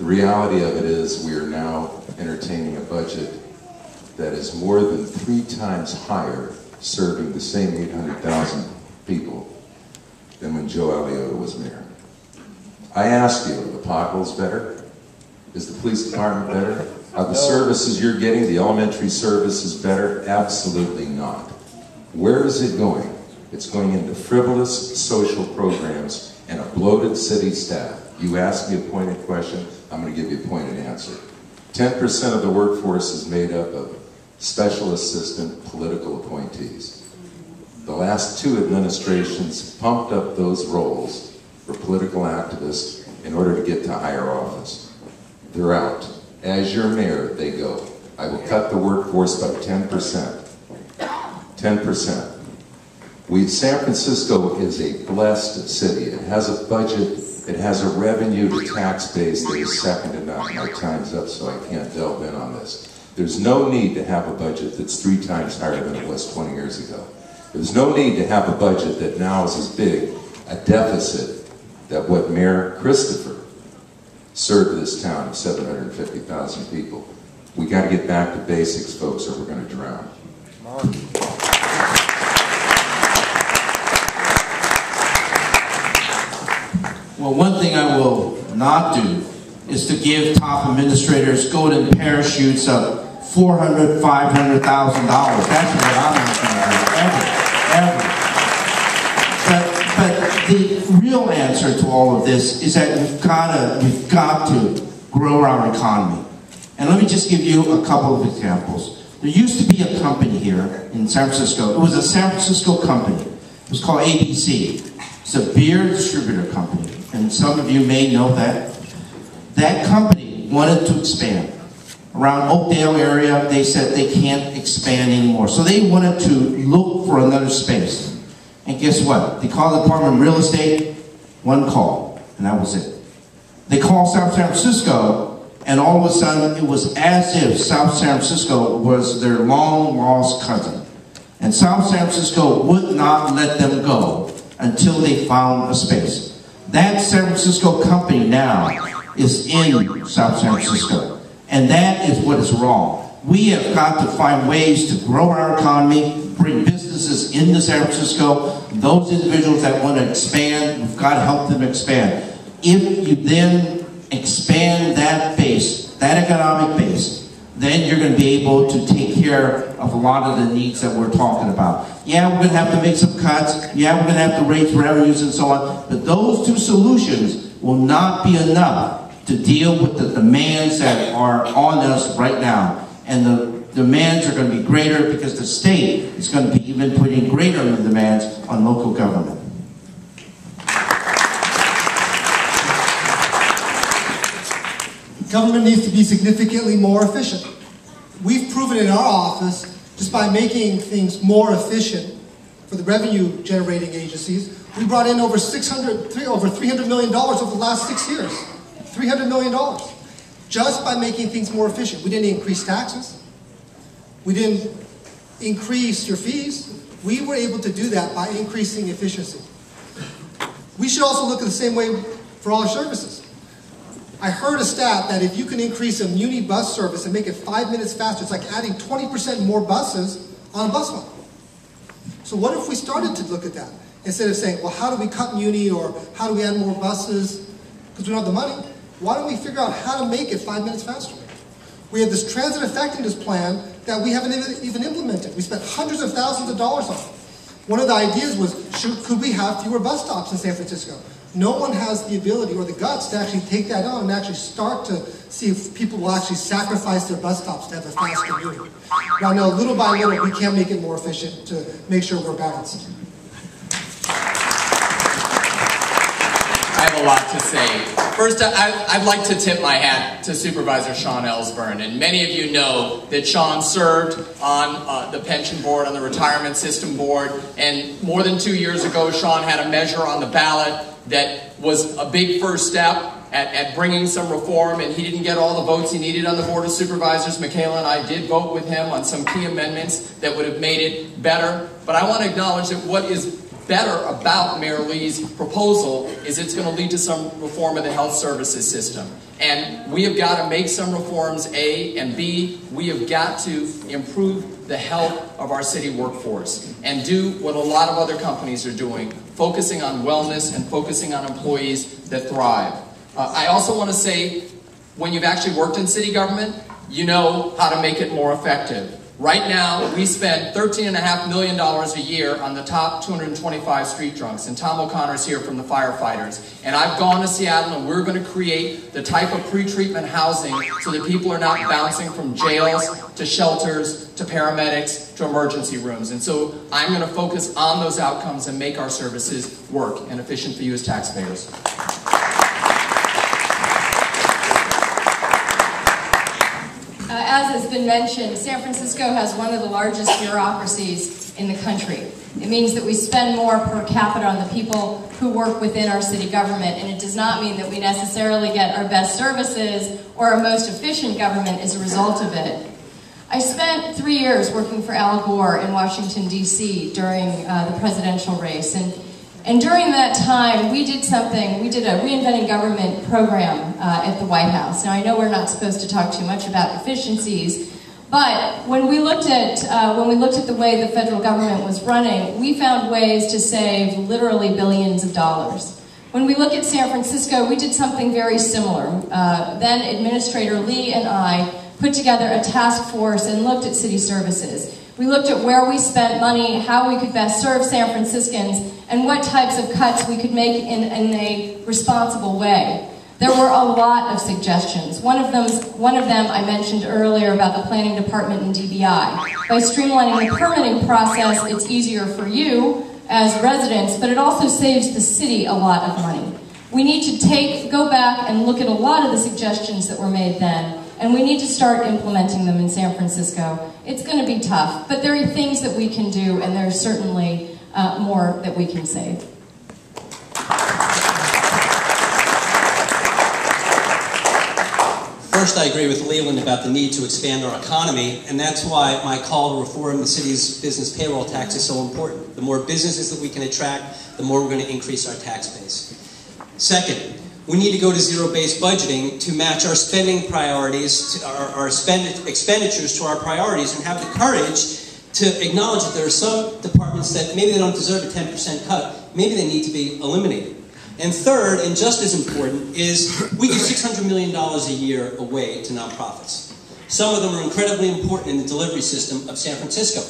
The reality of it is we are now entertaining a budget that is more than 3 times higher, serving the same 800,000 people than when Joe Alioto was mayor. I ask you, are the potholes better? Is the police department better? Are the services you're getting, the elementary services better? Absolutely not. Where is it going? It's going into frivolous social programs and a bloated city staff. You ask me a pointed question, I'm going to give you a pointed answer. 10% of the workforce is made up of special assistant political appointees. The last 2 administrations pumped up those roles for political activists in order to get to higher office. They're out. As your mayor, they go. I will cut the workforce by 10%. 10%. San Francisco is a blessed city. It has a budget, it has a revenue to tax base that is second to none. My time's up, so I can't delve in on this. There's no need to have a budget that's 3 times higher than it was 20 years ago. There's no need to have a budget that now is as big a deficit that what Mayor Christopher served this town of 750,000 people. We got to get back to basics, folks, or we're going to drown. Come on. Well, one thing I will not do is to give top administrators golden parachutes of $400,000, $500,000. That's what I'm not going to do, ever. But the real answer to all of this is that we've got to grow our economy. And let me just give you a couple of examples. There used to be a company here in San Francisco. It was a San Francisco company. It was called ABC. It's a beer distributor company. And some of you may know that. That company wanted to expand. Around Oakdale area, they said they can't expand anymore. So they wanted to look for another space. And guess what? They called the Department of Real Estate, 1 call, and that was it. They called South San Francisco, and all of a sudden, it was as if South San Francisco was their long-lost cousin. And South San Francisco would not let them go until they found a space. That San Francisco company now is in South San Francisco. And that is what is wrong. We have got to find ways to grow our economy, bring businesses into San Francisco. Those individuals that want to expand, we've got to help them expand. If you then expand that base, that economic base, then you're going to be able to take care of a lot of the needs that we're talking about. Yeah, we're going to have to make some cuts. Yeah, we're going to have to raise revenues and so on. But those 2 solutions will not be enough to deal with the demands that are on us right now. And the demands are going to be greater because the state is going to be even putting greater demands on local government. Government needs to be significantly more efficient. We've proven in our office, just by making things more efficient for the revenue generating agencies, we brought in over $300 million over the last 6 years. $300 million. Just by making things more efficient. We didn't increase taxes. We didn't increase your fees. We were able to do that by increasing efficiency. We should also look at the same way for all our services. I heard a stat that if you can increase a muni bus service and make it 5 minutes faster, it's like adding 20% more buses on a bus line. So what if we started to look at that? Instead of saying, well, how do we cut muni or how do we add more buses? Because we don't have the money. Why don't we figure out how to make it 5 minutes faster? We have this transit effectiveness plan that we haven't even implemented. We spent hundreds of thousands of dollars on it. One of the ideas was, could we have fewer bus stops in San Francisco? No one has the ability or the guts to actually take that on and actually start to see if people will actually sacrifice their bus stops to have a fast commuting. Now, no, little by little, we can make it more efficient to make sure we're balanced. I have a lot to say. First, I'd like to tip my hat to Supervisor Sean Ellsburn. And many of you know that Sean served on the pension board, on the retirement system board. And more than 2 years ago, Sean had a measure on the ballot that was a big first step at bringing some reform. And he didn't get all the votes he needed on the Board of Supervisors. Michela and I did vote with him on some key amendments that would have made it better. But I want to acknowledge that what is better about Mayor Lee's proposal is it's going to lead to some reform of the health services system. And we have got to make some reforms, A, and B, we have got to improve the health of our city workforce and do what a lot of other companies are doing, focusing on wellness and focusing on employees that thrive. I also want to say, when you've actually worked in city government, you know how to make it more effective. Right now, we spend $13.5 million a year on the top 225 street drunks, and Tom O'Connor's here from the firefighters. And I've gone to Seattle, and we're going to create the type of pre-treatment housing so that people are not bouncing from jails to shelters to paramedics to emergency rooms. And so I'm going to focus on those outcomes and make our services work and efficient for you as taxpayers. As has been mentioned, San Francisco has one of the largest bureaucracies in the country. It means that we spend more per capita on the people who work within our city government, and it does not mean that we necessarily get our best services or our most efficient government as a result of it. I spent 3 years working for Al Gore in Washington, D.C. during the presidential race, and during that time, we did a Reinventing Government program at the White House. Now, I know we're not supposed to talk too much about efficiencies, but when we looked at the way the federal government was running, we found ways to save literally billions of dollars. When we look at San Francisco, we did something very similar. Then Administrator Lee and I put together a task force and looked at city services. We looked at where we spent money, how we could best serve San Franciscans, and what types of cuts we could make in a responsible way. There were a lot of suggestions. One of them I mentioned earlier about the planning department and DBI. By streamlining the permitting process, it's easier for you as residents, but it also saves the city a lot of money. We need to go back and look at a lot of the suggestions that were made then, and we need to start implementing them in San Francisco. It's going to be tough, but there are things that we can do, and there's certainly more that we can save. First, I agree with Leland about the need to expand our economy, and that's why my call to reform the city's business payroll tax is so important. The more businesses that we can attract, the more we're going to increase our tax base. Second, we need to go to zero-based budgeting to match our spending priorities, to our expenditures to our priorities, and have the courage to acknowledge that there are some departments that maybe they don't deserve a 10% cut, maybe they need to be eliminated. And third, and just as important, is we give $600 million a year away to nonprofits. Some of them are incredibly important in the delivery system of San Francisco.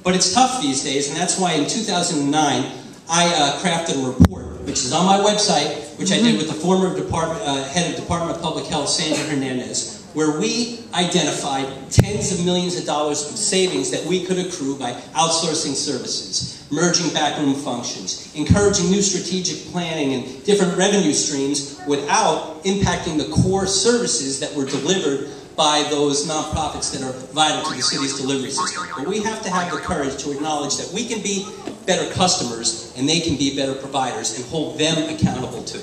But it's tough these days, and that's why in 2009, I crafted a report, which is on my website, which I did with the former head of Department of Public Health, Sandra Hernandez, where we identified tens of millions of dollars of savings that we could accrue by outsourcing services, merging backroom functions, encouraging new strategic planning and different revenue streams without impacting the core services that were delivered by those nonprofits that are vital to the city's delivery system. But we have to have the courage to acknowledge that we can be better customers and they can be better providers and hold them accountable too.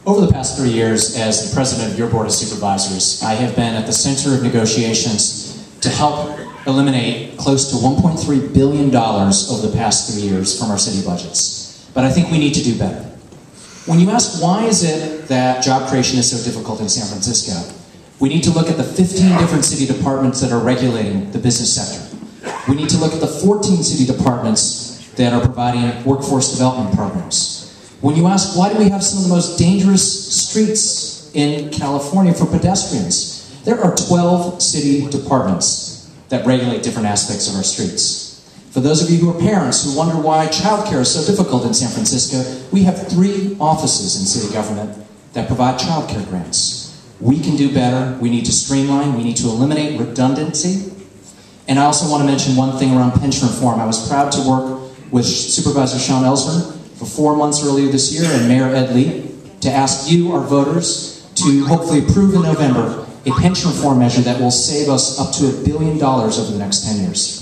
Over the past 3 years, as the president of your Board of Supervisors, I have been at the center of negotiations to help eliminate close to $1.3 billion over the past 3 years from our city budgets. But I think we need to do better. When you ask why is it that job creation is so difficult in San Francisco, we need to look at the 15 different city departments that are regulating the business sector. We need to look at the 14 city departments that are providing workforce development programs. When you ask why do we have some of the most dangerous streets in California for pedestrians, there are 12 city departments that regulate different aspects of our streets. For those of you who are parents who wonder why childcare is so difficult in San Francisco, we have 3 offices in city government that provide childcare grants. We can do better. We need to streamline. We need to eliminate redundancy. And I also want to mention one thing around pension reform. I was proud to work with Supervisor Sean Ellsworth for 4 months earlier this year and Mayor Ed Lee to ask you, our voters, to hopefully approve in November a pension reform measure that will save us up to $1 billion over the next 10 years.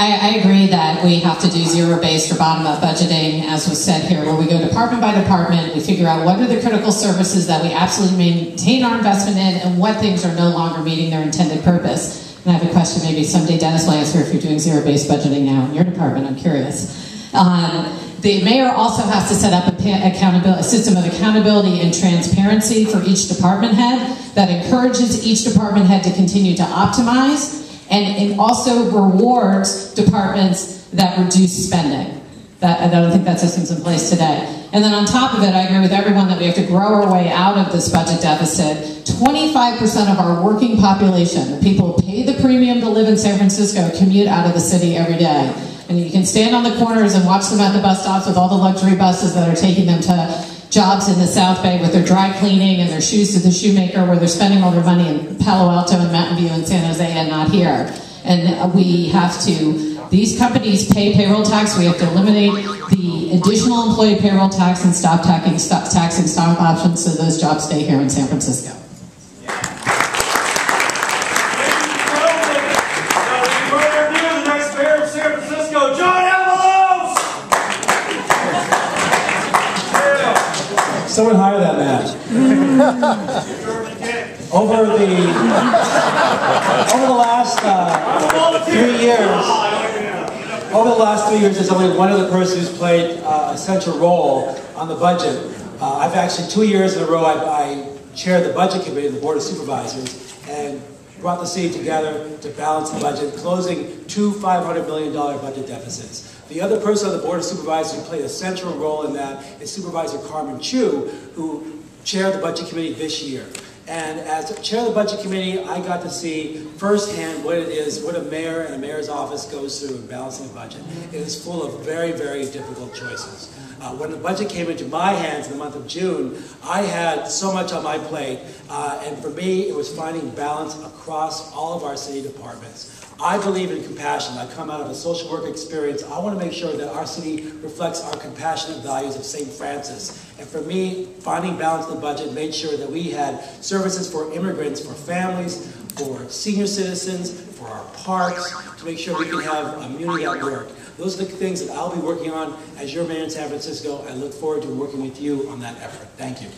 I agree that we have to do zero-based or bottom-up budgeting, as was said here, where we go department by department, we figure out what are the critical services that we absolutely maintain our investment in, and what things are no longer meeting their intended purpose. And I have a question, maybe someday Dennis will answer if you're doing zero-based budgeting now in your department, I'm curious. The mayor also has to set up a system of accountability and transparency for each department head that encourages each department head to continue to optimize, and also rewards departments that reduce spending. I don't think that system's in place today. And then on top of it, I agree with everyone that we have to grow our way out of this budget deficit. 25% of our working population, the people who pay the premium to live in San Francisco, commute out of the city every day. And you can stand on the corners and watch them at the bus stops with all the luxury buses that are taking them to jobs in the South Bay with their dry cleaning and their shoes to the shoemaker, where they're spending all their money in Palo Alto and Mountain View and San Jose and not here. And we have to, these companies pay payroll tax, we have to eliminate the additional employee payroll tax and stop taxing stock options so those jobs stay here in San Francisco. Someone hire that man. Over the last 3 years, there's only one other person who's played a central role on the budget. I've actually 2 years in a row I chaired the budget committee of the Board of Supervisors and brought the city together to balance the budget, closing two $500 million budget deficits. The other person on the Board of Supervisors who played a central role in that is Supervisor Chiu, who chaired the Budget Committee this year. And as chair of the Budget Committee, I got to see firsthand what it is, what a mayor and a mayor's office goes through in balancing a budget. It is full of very, very difficult choices. When the budget came into my hands in the month of June, I had so much on my plate, and for me, it was finding balance across all of our city departments. I believe in compassion. I come out of a social work experience. I want to make sure that our city reflects our compassionate values of St. Francis. And for me, finding balance in the budget made sure that we had services for immigrants, for families, for senior citizens, for our parks, to make sure we can have immunity at work. Those are the things that I'll be working on as your mayor in San Francisco. I look forward to working with you on that effort. Thank you.